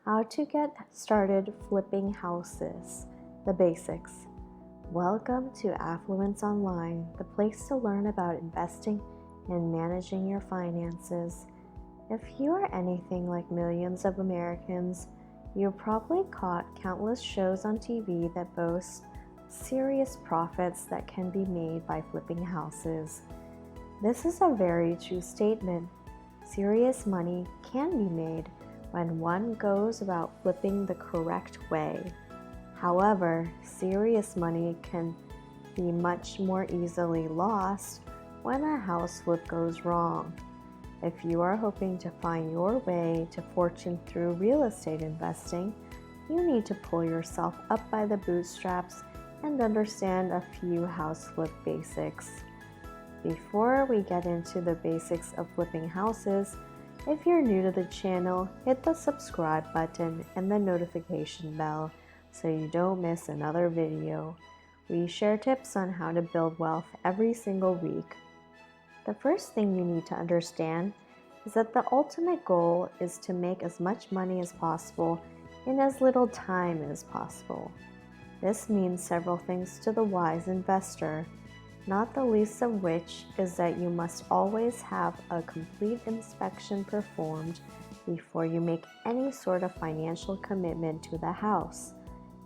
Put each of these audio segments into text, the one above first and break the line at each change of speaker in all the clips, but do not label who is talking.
How to get started flipping houses. The basics. Welcome to Affluence Online, the place to learn about investing and managing your finances. If you are anything like millions of Americans, you've probably caught countless shows on TV that boast serious profits that can be made by flipping houses. This is a very true statement. Serious money can be made when one goes about flipping the correct way. However, serious money can be much more easily lost when a house flip goes wrong. If you are hoping to find your way to fortune through real estate investing, you need to pull yourself up by the bootstraps and understand a few house flip basics. Before we get into the basics of flipping houses, if you're new to the channel, hit the subscribe button and the notification bell so you don't miss another video. We share tips on how to build wealth every single week. The first thing you need to understand is that the ultimate goal is to make as much money as possible in as little time as possible. This means several things to the wise investor, not the least of which is that you must always have a complete inspection performed before you make any sort of financial commitment to the house.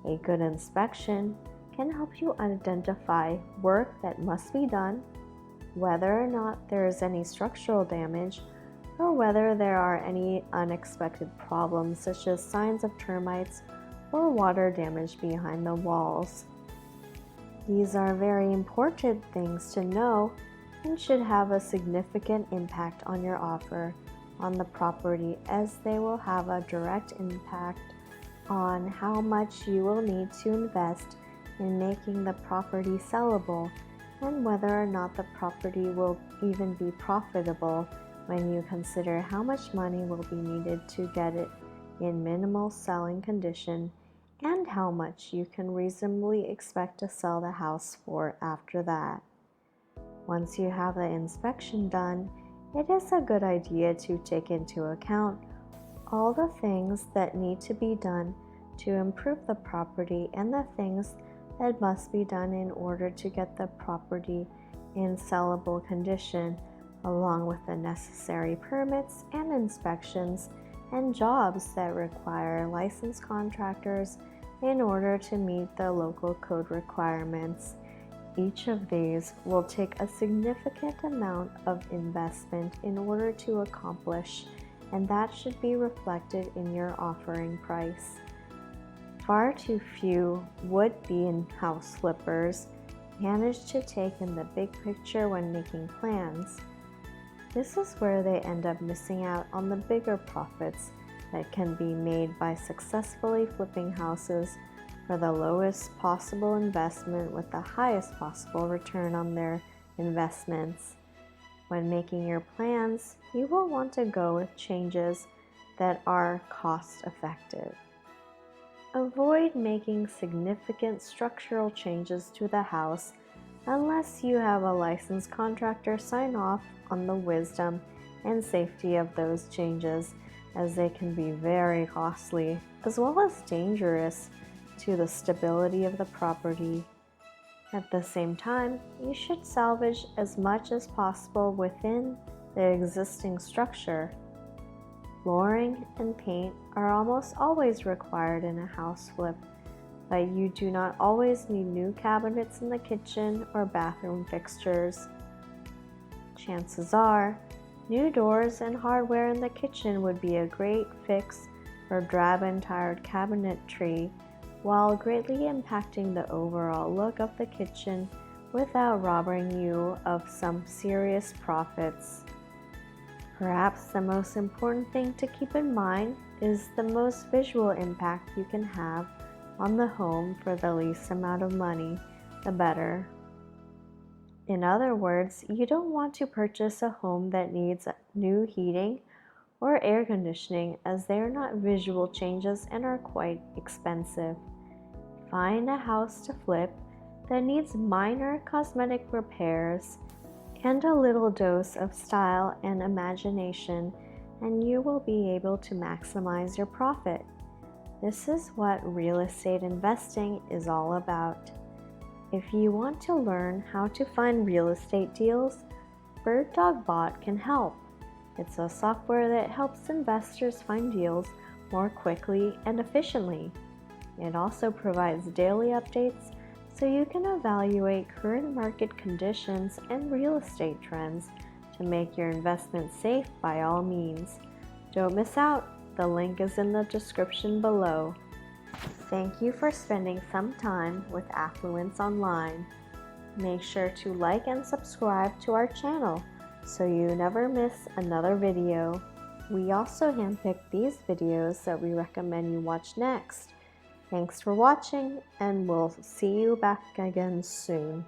A good inspection can help you identify work that must be done, whether or not there is any structural damage, or whether there are any unexpected problems such as signs of termites or water damage behind the walls. These are very important things to know and should have a significant impact on your offer on the property, as they will have a direct impact on how much you will need to invest in making the property sellable and whether or not the property will even be profitable when you consider how much money will be needed to get it in minimal selling condition and how much you can reasonably expect to sell the house for after that. Once you have the inspection done, it is a good idea to take into account all the things that need to be done to improve the property and the things that must be done in order to get the property in sellable condition, along with the necessary permits and inspections and jobs that require licensed contractors in order to meet the local code requirements. Each of these will take a significant amount of investment in order to accomplish, and that should be reflected in your offering price. Far too few would-be house flippers manage to take in the big picture when making plans. This is where they end up missing out on the bigger profits that can be made by successfully flipping houses for the lowest possible investment with the highest possible return on their investments. When making your plans, you will want to go with changes that are cost-effective. Avoid making significant structural changes to the house unless you have a licensed contractor sign off on the wisdom and safety of those changes, as they can be very costly as well as dangerous to the stability of the property. At the same time, you should salvage as much as possible within the existing structure. Flooring and paint are almost always required in a house flip, but you do not always need new cabinets in the kitchen or bathroom fixtures. Chances are, new doors and hardware in the kitchen would be a great fix for drab and tired cabinetry, while greatly impacting the overall look of the kitchen without robbing you of some serious profits. Perhaps the most important thing to keep in mind is the most visual impact you can have on the home for the least amount of money, the better. In other words, you don't want to purchase a home that needs new heating or air conditioning, as they are not visual changes and are quite expensive. Find a house to flip that needs minor cosmetic repairs and a little dose of style and imagination, and you will be able to maximize your profit. This is what real estate investing is all about. If you want to learn how to find real estate deals, BirdDogBot can help. It's a software that helps investors find deals more quickly and efficiently. It also provides daily updates so you can evaluate current market conditions and real estate trends to make your investment safe by all means. Don't miss out. The link is in the description below. Thank you for spending some time with Affluence Online. Make sure to like and subscribe to our channel so you never miss another video. We also handpick these videos that we recommend you watch next. Thanks for watching, and we'll see you back again soon.